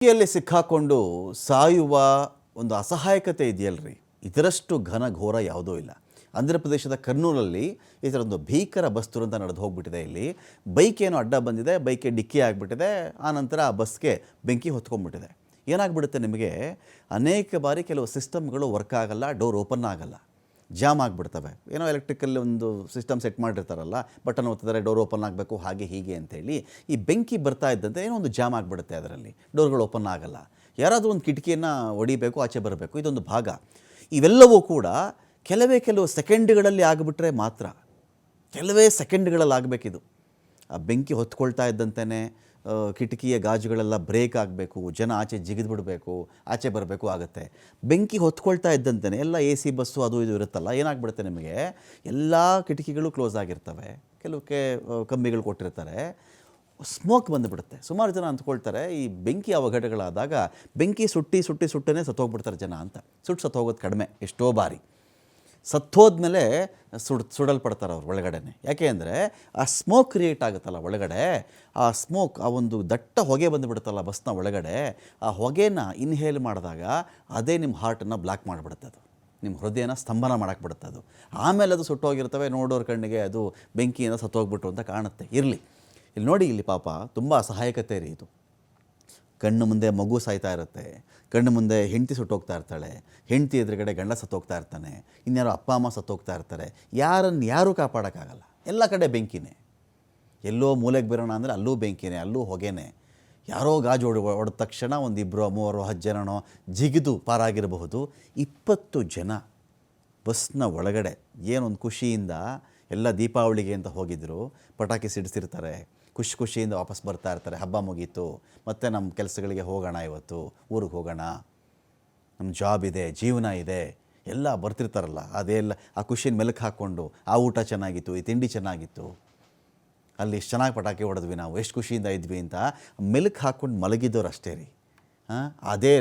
ಬೆಂಕಿಯಲ್ಲಿ ಸಿಕ್ಕಾಕೊಂಡು ಸಾಯುವ ಒಂದು ಅಸಹಾಯಕತೆ ಇದೆಯಲ್ರಿ, ಇದರಷ್ಟು ಘನ ಘೋರ ಯಾವುದೂ ಇಲ್ಲ. ಆಂಧ್ರ ಪ್ರದೇಶದ ಕರ್ನೂಲಲ್ಲಿ ಈ ಥರ ಒಂದು ಭೀಕರ ಬಸ್ ದುರಂತ ನಡೆದು ಹೋಗ್ಬಿಟ್ಟಿದೆ. ಇಲ್ಲಿ ಬೈಕ್ ಏನೋ ಅಡ್ಡ ಬಂದಿದೆ, ಬೈಕ್ಗೆ ಡಿಕ್ಕಿ ಆಗಿಬಿಟ್ಟಿದೆ. ಆನಂತರ ಆ ಬಸ್ಗೆ ಬೆಂಕಿ ಹೊತ್ಕೊಂಡ್ಬಿಟ್ಟಿದೆ. ಏನಾಗ್ಬಿಡುತ್ತೆ ನಿಮಗೆ, ಅನೇಕ ಬಾರಿ ಕೆಲವು ಸಿಸ್ಟಮ್ಗಳು ವರ್ಕ್ ಆಗಲ್ಲ, ಡೋರ್ ಓಪನ್ ಆಗಲ್ಲ, ಜಾಮ್ ಆಗಿಬಿಡ್ತವೆ. ಏನೋ ಎಲೆಕ್ಟ್ರಿಕಲ್ ಒಂದು ಸಿಸ್ಟಮ್ ಸೆಟ್ ಮಾಡಿರ್ತಾರಲ್ಲ, ಬಟನ್ ಒತ್ತಿದರೆ ಡೋರ್ ಓಪನ್ ಆಗಬೇಕು, ಹಾಗೆ ಹೀಗೆ ಅಂತೇಳಿ ಈ ಬೆಂಕಿ ಬರ್ತಾ ಇದ್ದಂತೆ ಏನೋ ಒಂದು ಜಾಮ್ ಆಗಿಬಿಡುತ್ತೆ. ಅದರಲ್ಲಿ ಡೋರ್ಗಳು ಓಪನ್ ಆಗಲ್ಲ, ಯಾರಾದರೂ ಒಂದು ಕಿಟಕಿಯನ್ನು ಒಡಿಬೇಕು, ಆಚೆ ಬರಬೇಕು, ಇದೊಂದು ಭಾಗ. ಇವೆಲ್ಲವೂ ಕೂಡ ಕೆಲವು ಸೆಕೆಂಡ್ಗಳಲ್ಲಿ ಆಗಿಬಿಟ್ರೆ ಮಾತ್ರ, ಕೆಲವೇ ಸೆಕೆಂಡ್ಗಳಲ್ಲಿ ಆಗಬೇಕಿದು. ಆ ಬೆಂಕಿ ಹೊತ್ಕೊಳ್ತಾ ಇದ್ದಂತೆಯೇ ಕಿಟಕಿಯ ಗಾಜುಗಳೆಲ್ಲ ಬ್ರೇಕ್ ಆಗಬೇಕು, ಜನ ಆಚೆ ಜಿಗಿದು ಬಿಡಬೇಕು, ಆಚೆ ಬರಬೇಕು ಆಗುತ್ತೆ. ಬೆಂಕಿ ಹೊತ್ಕೊಳ್ತಾ ಇದ್ದಂತೆಯೇ ಎಲ್ಲ ಎ ಸಿ ಬಸ್ಸು ಅದು ಇದು ಇರುತ್ತಲ್ಲ, ಏನಾಗ್ಬಿಡುತ್ತೆ ನಿಮಗೆ, ಎಲ್ಲ ಕಿಟಕಿಗಳು ಕ್ಲೋಸ್ ಆಗಿರ್ತವೆ, ಕೆಲವಕ್ಕೆ ಕಂಬಿಗಳು ಕೊಟ್ಟಿರ್ತಾರೆ, ಸ್ಮೋಕ್ ಬಂದುಬಿಡುತ್ತೆ. ಸುಮಾರು ಜನ ಅಂದ್ಕೊಳ್ತಾರೆ ಈ ಬೆಂಕಿ ಅವಘಡಗಳಾದಾಗ ಬೆಂಕಿ ಸುಟ್ಟನೇ ಸತ್ತೋಗ್ಬಿಡ್ತಾರೆ ಜನ ಅಂತ. ಸತ್ತೋಗೋದು ಕಡಿಮೆ, ಎಷ್ಟೋ ಬಾರಿ ಸತ್ತೋದ್ಮೇಲೆ ಸುಡಲ್ಪಡ್ತಾರೆ ಅವ್ರು ಒಳಗಡೆನೆ. ಯಾಕೆ ಅಂದರೆ ಆ ಸ್ಮೋಕ್ ಕ್ರಿಯೇಟ್ ಆಗುತ್ತಲ್ಲ ಒಳಗಡೆ, ಆ ಸ್ಮೋಕ್, ಆ ಒಂದು ದಟ್ಟ ಹೊಗೆ ಬಂದುಬಿಡುತ್ತಲ್ಲ ಬಸ್ನ ಒಳಗಡೆ, ಆ ಹೊಗೆನ ಇನ್ಹೇಲ್ ಮಾಡಿದಾಗ ಅದೇ ನಿಮ್ಮ ಹಾರ್ಟನ್ನು ಬ್ಲಾಕ್ ಮಾಡಿಬಿಡುತ್ತೆ, ಅದು ನಿಮ್ಮ ಹೃದಯನ ಸ್ತಂಭನ ಮಾಡಾಕ್ಬಿಡುತ್ತೆ. ಅದು ಆಮೇಲೆ ಅದು ಸುಟ್ಟೋಗಿರ್ತವೆ, ನೋಡೋರ ಕಣ್ಣಿಗೆ ಅದು ಬೆಂಕಿಯಿಂದ ಸತ್ತೋಗ್ಬಿಟ್ರು ಅಂತ ಕಾಣುತ್ತೆ. ಇರಲಿ, ಇಲ್ಲಿ ನೋಡಿ, ಇಲ್ಲಿ ಪಾಪ ತುಂಬ ಅಸಹಾಯಕತೆ ರೀ ಇದು. ಕಣ್ಣು ಮುಂದೆ ಮಗು ಸಾಯ್ತಾ ಇರುತ್ತೆ, ಕಣ್ಣು ಮುಂದೆ ಹೆಂಡತಿ ಸುಟ್ಟೋಗ್ತಾ ಇರ್ತಾಳೆ, ಹೆಂಡತಿ ಎದುರುಗಡೆ ಗಂಡ ಸತ್ತೋಗ್ತಾ ಇರ್ತಾನೆ, ಇನ್ಯಾರೋ ಅಪ್ಪ ಅಮ್ಮ ಸತ್ತೋಗ್ತಾ ಇರ್ತಾರೆ. ಯಾರೂ ಕಾಪಾಡೋಕ್ಕಾಗಲ್ಲ, ಎಲ್ಲ ಕಡೆ ಬೆಂಕಿನೇ. ಎಲ್ಲೋ ಮೂಲೆಗೆ ಬರೋಣ ಅಂದರೆ ಅಲ್ಲೂ ಬೆಂಕಿನೇ, ಅಲ್ಲೂ ಹೊಗೆನೇ. ಯಾರೋ ಗಾಜು ಹೊಡೆದ ತಕ್ಷಣ ಒಂದು 2-3-10 ಜನನೋ ಜಿಗಿದು ಪಾರಾಗಿರಬಹುದು. 20 ಜನ ಬಸ್ನ ಒಳಗಡೆ ಏನೊಂದು ಖುಷಿಯಿಂದ ಎಲ್ಲ ದೀಪಾವಳಿಗೆ ಅಂತ ಹೋಗಿದ್ದರು, ಪಟಾಕಿ ಸಿಡಿಸಿರ್ತಾರೆ, ಖುಷಿಯಿಂದ ವಾಪಸ್ ಬರ್ತಾ ಇರ್ತಾರೆ. ಹಬ್ಬ ಮುಗೀತು, ಮತ್ತು ನಮ್ಮ ಕೆಲಸಗಳಿಗೆ ಹೋಗೋಣ, ಇವತ್ತು ಊರಿಗೆ ಹೋಗೋಣ, ನಮ್ಮ ಜಾಬ್ ಇದೆ, ಜೀವನ ಇದೆ, ಎಲ್ಲ ಬರ್ತಿರ್ತಾರಲ್ಲ, ಅದೆಲ್ಲ ಆ ಖುಷಿನ ಮೆಲುಕು ಹಾಕ್ಕೊಂಡು, ಆ ಊಟ ಚೆನ್ನಾಗಿತ್ತು, ಈ ತಿಂಡಿ ಚೆನ್ನಾಗಿತ್ತು, ಅಲ್ಲಿ ಎಷ್ಟು ಚೆನ್ನಾಗಿ ಪಟಾಕಿ ಹೊಡೆದ್ವಿ, ನಾವು ಎಷ್ಟು ಖುಷಿಯಿಂದ ಇದ್ವಿ ಅಂತ ಮೆಲುಕು ಹಾಕ್ಕೊಂಡು ಮಲಗಿದ್ದವ್ರು ಅಷ್ಟೇ ರೀ. ಅದೇ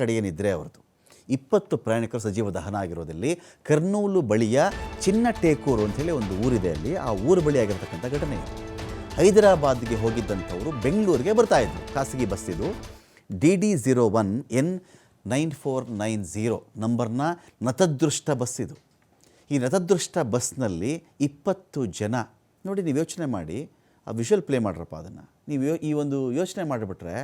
ಕಡೆಯ ನಿದ್ರೆ ಅವ್ರದ್ದು. 20 ಪ್ರಯಾಣಿಕರು ಸಜೀವ ದಹನ ಆಗಿರೋದಲ್ಲಿ ಕರ್ನೂಲು ಬಳಿಯ ಚಿನ್ನಟೇಕೂರು ಅಂಥೇಳಿ ಒಂದು ಊರಿದೆ, ಅಲ್ಲಿ ಆ ಊರು ಬಳಿ ಆಗಿರ್ತಕ್ಕಂಥ ಘಟನೆ. ಹೈದರಾಬಾದ್ಗೆ ಹೋಗಿದ್ದಂಥವರು ಬೆಂಗಳೂರಿಗೆ ಬರ್ತಾಯಿದ್ರು, ಖಾಸಗಿ ಬಸ್ ಇದು, DD01N9490 ನಂಬರ್ನ ನತದೃಷ್ಟ ಬಸ್ ಇದು. ಈ ನತದೃಷ್ಟ ಬಸ್ನಲ್ಲಿ 20 ಜನ ನೋಡಿ. ನೀವು ಯೋಚನೆ ಮಾಡಿ, ಆ ವಿಷುವಲ್ ಪ್ಲೇ ಮಾಡ್ರಪ್ಪ ಅದನ್ನು. ನೀವು ಈ ಒಂದು ಯೋಚನೆ ಮಾಡಿಬಿಟ್ರೆ,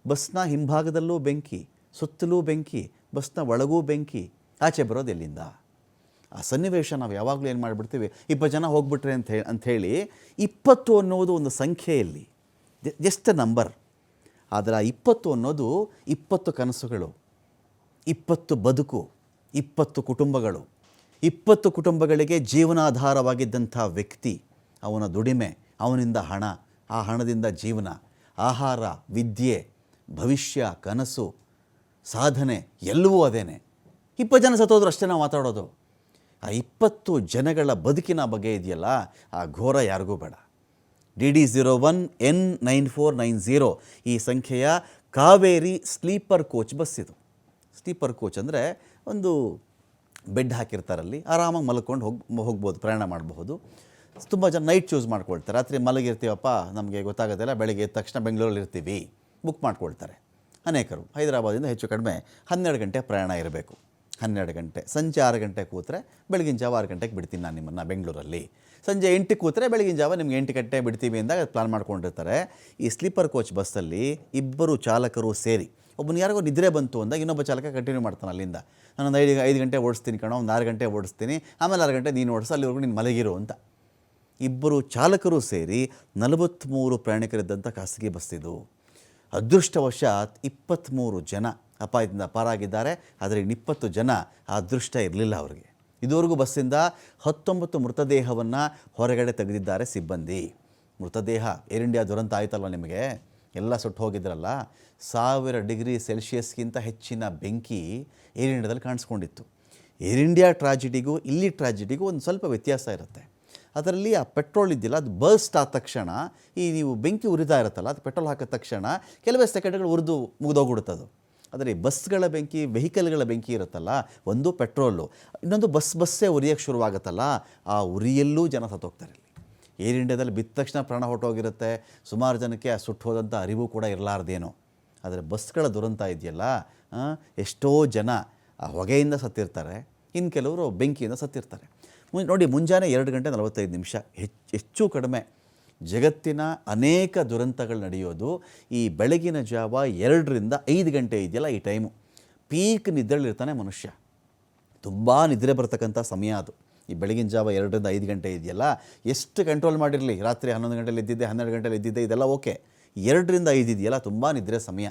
ಬಸ್ನ ಹಿಂಭಾಗದಲ್ಲೂ ಬೆಂಕಿ, ಸುತ್ತಲೂ ಬೆಂಕಿ, ಬಸ್ನ ಒಳಗೂ ಬೆಂಕಿ, ಆಚೆ ಬರೋದು ಎಲ್ಲಿಂದ? ಆ ಸನ್ನಿವೇಶ ನಾವು ಯಾವಾಗಲೂ ಏನು ಮಾಡಿಬಿಡ್ತೀವಿ, 20 ಜನ ಹೋಗ್ಬಿಟ್ರೆ ಅಂಥೇಳಿ 20 ಅನ್ನೋದು ಒಂದು ಸಂಖ್ಯೆಯಲ್ಲಿ ಜಸ್ಟ್ ನಂಬರ್. ಆದರೆ ಆ 20 ಅನ್ನೋದು 20 ಕನಸುಗಳು, 20 ಬದುಕು, 20 ಕುಟುಂಬಗಳು, 20 ಕುಟುಂಬಗಳಿಗೆ ಜೀವನಾಧಾರವಾಗಿದ್ದಂಥ ವ್ಯಕ್ತಿ, ಅವನ ದುಡಿಮೆ, ಅವನಿಂದ ಹಣ, ಆ ಹಣದಿಂದ ಜೀವನ, ಆಹಾರ, ವಿದ್ಯೆ, ಭವಿಷ್ಯ, ಕನಸು, ಸಾಧನೆ, ಎಲ್ಲವೂ ಅದೇನೆ. 20 ಜನ ಸತ್ತೋದ್ರು ಅಷ್ಟೇ ನಾವು ಮಾತಾಡೋದು. ಆ 20 ಜನಗಳ ಬದುಕಿನ ಬಗ್ಗೆ ಇದೆಯಲ್ಲ, ಆ ಘೋರ ಯಾರಿಗೂ ಬೇಡ. DD01N9490 ಈ ಸಂಖ್ಯೆಯ ಕಾವೇರಿ ಸ್ಲೀಪರ್ ಕೋಚ್ ಬಸ್ ಇದು. ಸ್ಲೀಪರ್ ಕೋಚ್ ಅಂದರೆ ಒಂದು ಬೆಡ್ ಹಾಕಿರ್ತಾರಲ್ಲಿ, ಆರಾಮಾಗಿ ಮಲ್ಕೊಂಡು ಹೋಗ್ಬೋದು, ಪ್ರಯಾಣ ಮಾಡಬಹುದು. ತುಂಬ ಜನ ನೈಟ್ ಚೂಸ್ ಮಾಡ್ಕೊಳ್ತಾರೆ, ರಾತ್ರಿ ಮಲಗಿರ್ತೀವಪ್ಪ, ನಮಗೆ ಗೊತ್ತಾಗೋದಿಲ್ಲ, ಬೆಳಗ್ಗೆ ಎದ್ದ ತಕ್ಷಣ ಬೆಂಗಳೂರಲ್ಲಿ ಇರ್ತೀವಿ, ಬುಕ್ ಮಾಡ್ಕೊಳ್ತಾರೆ ಅನೇಕರು. ಹೈದರಾಬಾದಿಂದ ಹೆಚ್ಚು ಕಡಿಮೆ 12 ಗಂಟೆ ಪ್ರಯಾಣ ಇರಬೇಕು. 12 ಗಂಟೆ, ಸಂಜೆ 6 ಗಂಟೆ ಕೂತ್ರೆ ಬೆಳಗಿನ ಜಾವ 6 ಗಂಟೆಗೆ ಬಿಡ್ತೀನಿ ನಾನು ನಿಮ್ಮನ್ನು ಬೆಂಗಳೂರಲ್ಲಿ. ಸಂಜೆ 8ಕ್ಕೆ ಕೂತ್ರೆ ಬೆಳಗಿನ ಜಾವ ನಿಮ್ಗೆ 8 ಗಂಟೆ ಬಿಡ್ತೀವಿ ಅಂದಾಗ ಪ್ಲಾನ್ ಮಾಡ್ಕೊಂಡಿರ್ತಾರೆ. ಈ ಸ್ಲೀಪರ್ ಕೋಚ್ ಬಸ್ಸಲ್ಲಿ 2 ಚಾಲಕರು ಸೇರಿ, ಒಬ್ಬನು ಯಾರಿಗೋ ನಿದ್ರೆ ಬಂತು ಅಂದಾಗ ಇನ್ನೊಬ್ಬ ಚಾಲಕ ಕಂಟಿನ್ಯೂ ಮಾಡ್ತಾನೆ ಅಲ್ಲಿಂದ, ನಾನೊಂದು 5 ಗಂಟೆ ಓಡಿಸ್ತೀನಿ ಕಣೋ, ಒಂದು 6 ಗಂಟೆ ಓಡಿಸ್ತೀನಿ, ಆಮೇಲೆ 6 ಗಂಟೆ ನೀನು ಓಡಿಸು, ಅಲ್ಲಿವರೆಗೂ ನೀನು ಮಲಗಿರು ಅಂತ. 2 ಚಾಲಕರು ಸೇರಿ 43 ಪ್ರಯಾಣಿಕರಿದ್ದಂಥ ಖಾಸಗಿ ಬಸ್ಸಿದು. ಅದೃಷ್ಟವಶಾತ್ 23 ಜನ ಅಪಾಯದಿಂದ ಪಾರಾಗಿದ್ದಾರೆ, ಆದರೆ 20 ಜನ ಆ ಅದೃಷ್ಟ ಇರಲಿಲ್ಲ ಅವರಿಗೆ. ಇದುವರೆಗೂ ಬಸ್ಸಿಂದ 19 ಮೃತದೇಹವನ್ನು ಹೊರಗಡೆ ತೆಗೆದಿದ್ದಾರೆ ಸಿಬ್ಬಂದಿ. ಮೃತದೇಹ, ಏರ್ ಇಂಡಿಯಾ ದುರಂತ ಆಯ್ತಲ್ವ ನಿಮಗೆ, ಎಲ್ಲ ಸುಟ್ಟು ಹೋಗಿದ್ರಲ್ಲ, 1000 ಡಿಗ್ರಿ ಸೆಲ್ಸಿಯಸ್ಗಿಂತ ಹೆಚ್ಚಿನ ಬೆಂಕಿ ಏರ್ ಇಂಡಿಯಾದಲ್ಲಿ ಕಾಣಿಸ್ಕೊಂಡಿತ್ತು. ಏರ್ ಇಂಡಿಯಾ ಟ್ರಾಜಿಡಿಗೂ ಇಲ್ಲಿ ಟ್ರಾಜಿಡಿಗೂ ಒಂದು ಸ್ವಲ್ಪ ವ್ಯತ್ಯಾಸ ಇರುತ್ತೆ. ಅದರಲ್ಲಿ ಆ ಪೆಟ್ರೋಲ್ ಇದೆಯಲ್ಲ, ಅದು ಬರ್ಸ್ಟ್ ಆದ ತಕ್ಷಣ, ಈ ನೀವು ಬೆಂಕಿ ಉರಿತಾ ಇರುತ್ತಲ್ಲ, ಅದು ಪೆಟ್ರೋಲ್ ಹಾಕಿದ ತಕ್ಷಣ ಕೆಲವೇ ಸೆಕೆಂಡ್ಗಳು ಉರಿದು ಮುಗಿದೋಗ್ಬಿಡುತ್ತದು. ಆದರೆ ಈ ಬಸ್ಗಳ ಬೆಂಕಿ, ವೆಹಿಕಲ್ಗಳ ಬೆಂಕಿ ಇರುತ್ತಲ್ಲ, ಒಂದು ಪೆಟ್ರೋಲು, ಇನ್ನೊಂದು ಬಸ್ಸೇ ಉರಿಯೋಕ್ಕೆ ಶುರುವಾಗುತ್ತಲ್ಲ, ಆ ಉರಿಯಲ್ಲೂ ಜನ ಸತ್ತೋಗ್ತಾರೆ. ಏರ್ ಇಂಡಿಯಾದಲ್ಲಿ ಬಿದ್ದ ತಕ್ಷಣ ಪ್ರಾಣ ಹೊರಟೋಗಿರುತ್ತೆ. ಸುಮಾರು ಜನಕ್ಕೆ ಆ ಸುಟ್ಟು ಹೋದಂಥ ಅರಿವು ಕೂಡ ಇರಲಾರ್ದೇನೋ. ಆದರೆ ಬಸ್ಗಳ ದುರಂತ ಇದೆಯಲ್ಲ, ಎಷ್ಟೋ ಜನ ಆ ಹೊಗೆಯಿಂದ ಸತ್ತಿರ್ತಾರೆ, ಇನ್ನು ಕೆಲವರು ಬೆಂಕಿಯಿಂದ ಸತ್ತಿರ್ತಾರೆ. ನೋಡಿ, ಮುಂಜಾನೆ 2 ಗಂಟೆ 45 ನಿಮಿಷ ಹೆಚ್ಚು ಕಡಿಮೆ ಜಗತ್ತಿನ ಅನೇಕ ದುರಂತಗಳು ನಡೆಯೋದು ಈ ಬೆಳಗಿನ ಜಾವ 2ರಿಂದ 5 ಗಂಟೆ ಇದೆಯಲ್ಲ, ಈ ಟೈಮು ಪೀಕ್ ನಿದ್ರೆಯಲ್ಲಿರ್ತಾನೆ ಮನುಷ್ಯ. ತುಂಬ ನಿದ್ರೆ ಬರ್ತಕ್ಕಂಥ ಸಮಯ ಅದು. ಈ ಬೆಳಗಿನ ಜಾವ 2ರಿಂದ 5 ಗಂಟೆ ಇದೆಯಲ್ಲ, ಎಷ್ಟು ಕಂಟ್ರೋಲ್ ಮಾಡಿರಲಿ, ರಾತ್ರಿ 11 ಗಂಟೆಲಿ ಎದ್ದಿದ್ದೆ, 12 ಗಂಟೆಲಿ ಎದ್ದಿದ್ದೆ, ಇದೆಲ್ಲ ಓಕೆ. 2ರಿಂದ 5 ಇದೆಯಲ್ಲ, ತುಂಬ ನಿದ್ರೆ ಸಮಯ.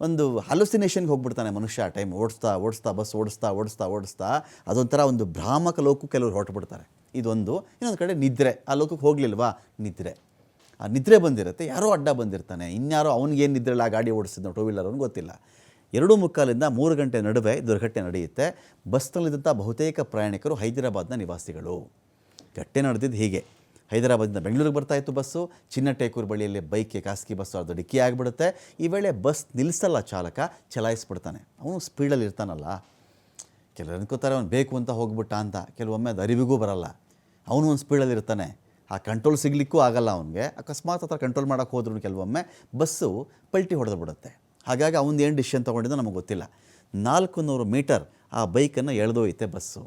ಒಂದು ಹಲುಸಿನೇಷನ್ಗೆ ಹೋಗ್ಬಿಡ್ತಾನೆ ಮನುಷ್ಯ ಆ ಟೈಮ್. ಓಡಿಸ್ತಾ ಬಸ್ ಓಡಿಸ್ತಾ ಅದೊಂಥರ ಒಂದು ಭ್ರಾಮಕ ಲೋಕಕ್ಕೆ ಕೆಲವರು ಹೊರಟುಬಿಡ್ತಾರೆ. ಇದೊಂದು. ಇನ್ನೊಂದು ಕಡೆ ನಿದ್ರೆ, ಆ ಲೋಕಕ್ಕೆ ಹೋಗಲಿಲ್ವಾ, ನಿದ್ರೆ. ಆ ನಿದ್ರೆ ಬಂದಿರುತ್ತೆ, ಯಾರೋ ಅಡ್ಡ ಬಂದಿರ್ತಾನೆ, ಇನ್ಯಾರೋ ಅವ್ನಿಗೇನು ನಿದ್ರೆಲ್ಲ ಆ ಗಾಡಿ ಓಡಿಸಿದ್ನೋ ಟೂ ವೀಲರ್ ಅವ್ನಿಗೆ ಗೊತ್ತಿಲ್ಲ. 2:45ರಿಂದ 3 ಗಂಟೆ ನಡುವೆ ದುರ್ಘಟನೆ ನಡೆಯುತ್ತೆ. ಬಸ್ನಲ್ಲಿದ್ದಂಥ ಬಹುತೇಕ ಪ್ರಯಾಣಿಕರು ಹೈದರಾಬಾದ್ನ ನಿವಾಸಿಗಳು. ಘಟನೆ ನಡೆದಿದ್ದು ಹೀಗೆ: ಹೈದರಾಬಾದಿಂದ ಬೆಂಗಳೂರಿಗೆ ಬರ್ತಾಯಿತ್ತು ಬಸ್ಸು. ಚಿನ್ನಟೇಕೂರು ಬಳಿಯಲ್ಲಿ ಬೈಕ್ಗೆ ಖಾಸಗಿ ಬಸ್ಸು ಅದು ಡಿಕ್ಕಿ ಆಗಿಬಿಡುತ್ತೆ. ಈ ವೇಳೆ ಬಸ್ ನಿಲ್ಲಿಸಲ್ಲ ಚಾಲಕ, ಚಲಾಯಿಸ್ಬಿಡ್ತಾನೆ. ಅವನು ಸ್ಪೀಡಲ್ಲಿ ಇರ್ತಾನಲ್ಲ, ಕೆಲವರು ಅನ್ಕೋತಾರೆ ಅವ್ನು ಬೇಕು ಅಂತ ಹೋಗ್ಬಿಟ್ಟ ಅಂತ. ಕೆಲವೊಮ್ಮೆ ಅದು ಅರಿವಿಗೂ ಬರಲ್ಲ. ಅವನು ಒಂದು ಸ್ಪೀಡಲ್ಲಿ ಇರ್ತಾನೆ, ಆ ಕಂಟ್ರೋಲ್ ಸಿಗಲಿಕ್ಕೂ ಆಗಲ್ಲ ಅವನಿಗೆ. ಅಕಸ್ಮಾತ್ ಹತ್ರ ಕಂಟ್ರೋಲ್ ಮಾಡೋಕ್ಕೆ ಹೋದ್ರೂ ಕೆಲವೊಮ್ಮೆ ಬಸ್ಸು ಪಲ್ಟಿ ಹೊಡೆದು ಬಿಡುತ್ತೆ. ಹಾಗಾಗಿ ಅವನು ಏನು ಡಿಸಿಷನ್ ತೊಗೊಂಡಿದ್ದೋ ನಮಗೆ ಗೊತ್ತಿಲ್ಲ. 400 ಮೀಟರ್ ಆ ಬೈಕನ್ನು ಎಳೆದೊಯ್ಯುತ್ತೆ ಬಸ್ಸು.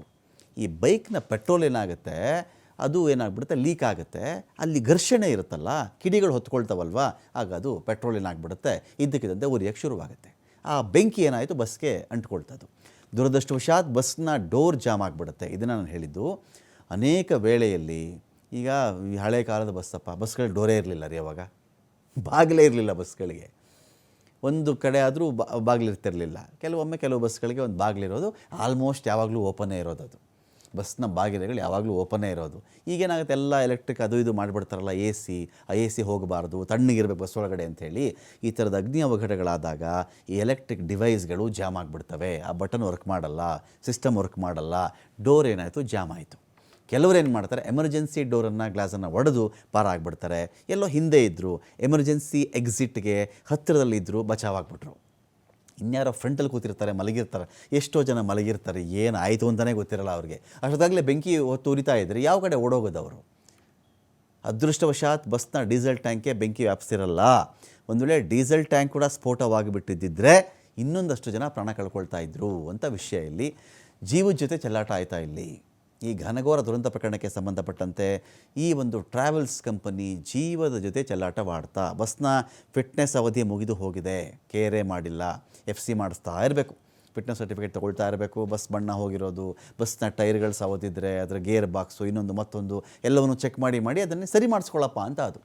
ಈ ಬೈಕ್ನ ಪೆಟ್ರೋಲ್ ಏನಾಗುತ್ತೆ, ಅದು ಏನಾಗ್ಬಿಡುತ್ತೆ, ಲೀಕ್ ಆಗುತ್ತೆ. ಅಲ್ಲಿ ಘರ್ಷಣೆ ಇರುತ್ತಲ್ಲ, ಕಿಡಿಗಳು ಹೊತ್ಕೊಳ್ತಾವಲ್ವ, ಆಗ ಅದು ಪೆಟ್ರೋಲ್ ಏನಾಗ್ಬಿಡುತ್ತೆ, ಇದ್ದಕ್ಕಿದ್ದಂತೆ ಉರಿಯೋಕ್ಕೆ ಶುರುವಾಗುತ್ತೆ. ಆ ಬೆಂಕಿ ಏನಾಯಿತು, ಬಸ್ಗೆ ಅಂಟ್ಕೊಳ್ತದು. ದುರದೃಷ್ಟವಶಾತ್ ಬಸ್ನ ಡೋರ್ ಜಾಮ್ ಆಗಿಬಿಡುತ್ತೆ. ಇದನ್ನು ನಾನು ಹೇಳಿದ್ದು. ಅನೇಕ ವೇಳೆಯಲ್ಲಿ ಈಗ ಈ ಹಳೆ ಕಾಲದ ಬಸ್ಗಳಿಗೆ ಡೋರೇ ಇರಲಿಲ್ಲ ರೀ. ಅವಾಗ ಬಾಗಿಲೇ ಇರಲಿಲ್ಲ ಬಸ್ಗಳಿಗೆ. ಒಂದು ಕಡೆ ಆದರೂ ಬಾಗಿಲಿರ್ತಿರಲಿಲ್ಲ. ಕೆಲವು ಬಸ್ಗಳಿಗೆ ಒಂದು ಬಾಗಿಲಿರೋದು, ಆಲ್ಮೋಸ್ಟ್ ಯಾವಾಗಲೂ ಓಪನ್ನೇ ಇರೋದು. ಅದು ಬಸ್ನ ಬಾಗಿಲುಗಳು ಯಾವಾಗಲೂ ಓಪನ್ನೇ ಇರೋದು. ಈಗೇನಾಗುತ್ತೆ, ಎಲ್ಲ ಎಲೆಕ್ಟ್ರಿಕ್ ಅದು ಇದು ಮಾಡಿಬಿಡ್ತಾರಲ್ಲ, ಎ ಸಿ ಹೋಗಬಾರ್ದು, ತಣ್ಣಗಿರ್ಬೇಕು ಬಸ್ ಒಳಗಡೆ ಅಂಥೇಳಿ. ಈ ಥರದ ಅಗ್ನಿ ಅವಘಡಗಳಾದಾಗ ಈ ಎಲೆಕ್ಟ್ರಿಕ್ ಡಿವೈಸ್ಗಳು ಜಾಮ್ ಆಗಿಬಿಡ್ತವೆ. ಆ ಬಟನ್ ವರ್ಕ್ ಮಾಡಲ್ಲ, ಸಿಸ್ಟಮ್ ವರ್ಕ್ ಮಾಡಲ್ಲ, ಡೋರ್ ಏನಾಯಿತು, ಜಾಮ್ ಆಯಿತು. ಕೆಲವರು ಏನು ಮಾಡ್ತಾರೆ, ಎಮರ್ಜೆನ್ಸಿ ಡೋರನ್ನು ಗ್ಲಾಸನ್ನು ಒಡೆದು ಪಾರಾಗ್ಬಿಡ್ತಾರೆ. ಎಲ್ಲೋ ಹಿಂದೆ ಇದ್ದರು, ಎಮರ್ಜೆನ್ಸಿ ಎಕ್ಸಿಟ್ಗೆ ಹತ್ತಿರದಲ್ಲಿದ್ದರು, ಬಚಾವಾಗ್ಬಿಟ್ರು. ಇನ್ಯಾರೋ ಫ್ರಂಟಲ್ಲಿ ಕೂತಿರ್ತಾರೆ, ಮಲಗಿರ್ತಾರೆ. ಎಷ್ಟೋ ಜನ ಮಲಗಿರ್ತಾರೆ, ಏನಾಯಿತು ಅಂತಲೇ ಗೊತ್ತಿರಲ್ಲ ಅವ್ರಿಗೆ. ಅಷ್ಟೊತ್ತಾಗಲೇ ಬೆಂಕಿ ಹೊತ್ತು ಉರಿತಾ ಇದ್ದರೆ ಯಾವ ಕಡೆ ಓಡೋಗೋದು ಅವರು? ಅದೃಷ್ಟವಶಾತ್ ಬಸ್ನ ಡೀಸೆಲ್ ಟ್ಯಾಂಕ್ಗೆ ಬೆಂಕಿ ವ್ಯಾಪಿಸಿರಲ್ಲ. ಒಂದು ವೇಳೆ ಡೀಸೆಲ್ ಟ್ಯಾಂಕ್ ಕೂಡ ಸ್ಫೋಟವಾಗಿಬಿಟ್ಟಿದ್ದರೆ ಇನ್ನೊಂದಷ್ಟು ಜನ ಪ್ರಾಣ ಕಳ್ಕೊಳ್ತಾ ಇದ್ರು ಅಂತ ವಿಷಯ. ಇಲ್ಲಿ ಜೀವದ ಜೊತೆ ಚೆಲ್ಲಾಟ ಆಯ್ತಾ ಇಲ್ಲಿ. ಈ ಘನಘೋರ ದುರಂತ ಪ್ರಕರಣಕ್ಕೆ ಸಂಬಂಧಪಟ್ಟಂತೆ ಈ ಒಂದು ಟ್ರಾವೆಲ್ಸ್ ಕಂಪನಿ ಜೀವದ ಜೊತೆ ಚೆಲ್ಲಾಟವಾಡ್ತಾ, ಬಸ್ನ ಫಿಟ್ನೆಸ್ ಅವಧಿ ಮುಗಿದು ಹೋಗಿದೆ, ಕೇರೇ ಮಾಡಿಲ್ಲ, FC ಮಾಡಿಸ್ತಾ ಇರಬೇಕು, ಫಿಟ್ನೆಸ್ ಸರ್ಟಿಫಿಕೇಟ್ ತೊಗೊಳ್ತಾ ಇರಬೇಕು. ಬಸ್ ಬಣ್ಣ ಹೋಗಿರೋದು, ಬಸ್ನ ಟೈರ್ಗಳು ಸವದಿದ್ದರೆ ಅದರ ಗೇರ್ ಬಾಕ್ಸು ಇನ್ನೊಂದು ಮತ್ತೊಂದು ಎಲ್ಲವನ್ನು ಚೆಕ್ ಮಾಡಿ ಅದನ್ನೇ ಸರಿ ಮಾಡಿಸ್ಕೊಳ್ಳಪ್ಪ ಅಂತ. ಅದು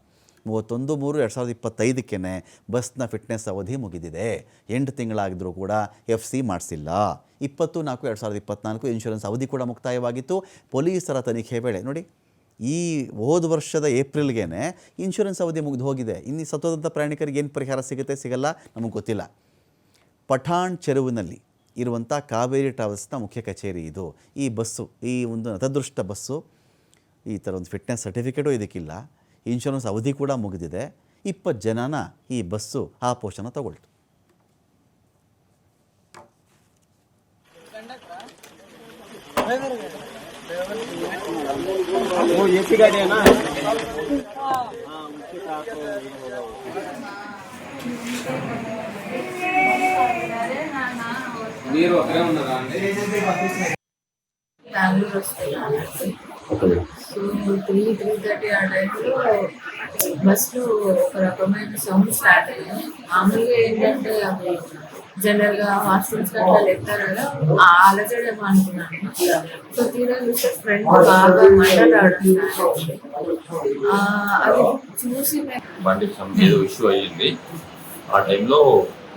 31/3/2025ಕ್ಕೇ ಬಸ್ನ ಫಿಟ್ನೆಸ್ ಅವಧಿ ಮುಗಿದಿದೆ. 8 ತಿಂಗಳಾಗಿದ್ದರೂ ಕೂಡ FC ಮಾಡಿಸಿಲ್ಲ. 20/4/2024 ಇನ್ಶೂರೆನ್ಸ್ ಅವಧಿ ಕೂಡ ಮುಕ್ತಾಯವಾಗಿತ್ತು. ಪೊಲೀಸರ ತನಿಖೆ ವೇಳೆ ನೋಡಿ, ಈ ಹೋದ ವರ್ಷದ ಏಪ್ರಿಲ್ಗೆ ಇನ್ಶೂರೆನ್ಸ್ ಅವಧಿ ಮುಗಿದು ಹೋಗಿದೆ. ಇನ್ನು ಸತ್ತೋದಂಥ ಪ್ರಯಾಣಿಕರಿಗೆ ಏನು ಪರಿಹಾರ ಸಿಗುತ್ತೆ, ಸಿಗಲ್ಲ, ನಮಗೆ ಗೊತ್ತಿಲ್ಲ. ಪಠಾಣ್ ಚೆರುವಿನಲ್ಲಿ ಇರುವಂಥ ಕಾವೇರಿ ಟ್ರಾವೆಲ್ಸ್ನ ಮುಖ್ಯ ಕಚೇರಿ ಇದು. ಈ ಬಸ್ಸು, ಈ ಒಂದು ನತದೃಷ್ಟ ಬಸ್ಸು, ಈ ಥರ ಒಂದು ಫಿಟ್ನೆಸ್ ಸರ್ಟಿಫಿಕೇಟು ಇದಕ್ಕಿಲ್ಲ, ಇನ್ಶೂರೆನ್ಸ್ ಅವಧಿ ಕೂಡ ಮುಗಿದಿದೆ. 20 ಜನನ ಈ ಬಸ್ಸು ಆ ಪೋಷಣ ತಗೊಳ್ತು. మీరు అక్కడే ఉన్నారా అండి? బెంగళూరు వస్తున్నాను. సో 3:30 ఆ టైంలో బస్సులో ఒక రకమైన సౌండ్ స్టార్ట్ అయ్యింది. మామూలుగా ఏంటంటే అవి జనరల్గా హాస్టల్స్ అట్లా లెక్తారు కదా, ఆ అలజడేమో అనుకున్నాను. సో తీరా చూస్తే ఫ్రెండ్ బాగా మంటలు రావడం అది చూసి బండి ఏదో ఇష్యూ అయ్యింది. ఆ టైంలో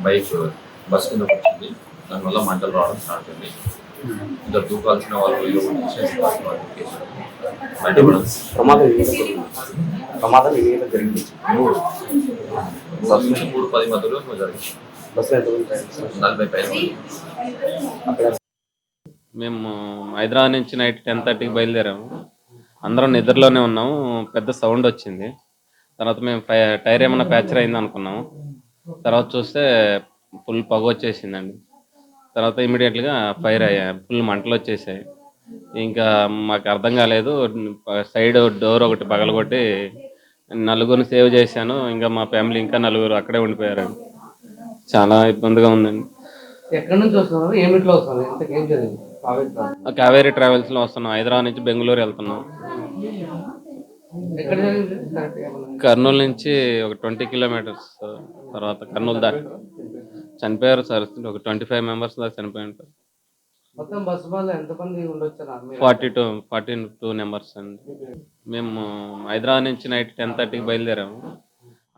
బైక్ బస్ కింద వచ్చింది, దానివల్ల మంటలు రావడం స్టార్ట్ అయింది. ఇద్దరు దూకాల్సిన వాళ్ళు ప్రమాదం జరిగింది. 3:10 మధ్యలో జరిగింది. బస్సు 40 పైన. మేము హైదరాబాద్ నుంచి నైట్ 10:30కి బయలుదేరాము. అందరం నిద్రలోనే ఉన్నాము. పెద్ద సౌండ్ వచ్చింది. తర్వాత మేము టైర్ ఏమన్నా ప్యాచర్ అయింది అనుకున్నాము. తర్వాత చూస్తే ఫుల్ పొగ వచ్చేసిందండి. తర్వాత ఇమీడియట్గా ఫైర్ అయ్యాయి, ఫుల్ మంటలు వచ్చేసాయి. ఇంకా మాకు అర్థం కాలేదు. సైడ్ డోర్ ఒకటి పగలగొట్టి నలుగురిని సేవ్ చేశాను. ఇంకా మా ఫ్యామిలీ ఇంకా 4 అక్కడే ఉండిపోయారు. చాలా ఇబ్బందిగా ఉందండి. ఎక్కడి నుంచి వస్తున్నారు, ఏమిట్లో వస్తున్నారు, ఇంతకేం జరిగింది? కావేరీ ట్రావెల్స్లో వస్తున్నాం, హైదరాబాద్ నుంచి బెంగళూరు వెళ్తున్నాం. ఎక్కడ జరిగింది కరెక్ట్ గా ఏమన్నా? కర్నూలు నుంచి ఒక 20 కిలోమీటర్స్ తర్వాత కర్నూలు దాటి చనిపోయారు సార్. ఒక 25 మెంబర్స్ దాకా చనిపోయి ఉంటారు. మొత్తం బస్సు వాళ్ళు ఎంతమంది ఉండొచ్చారా? 42 నెంబర్స్ అండి. మేము హైదరాబాద్ నుంచి నైట్ 10:30కి బయలుదేరాము.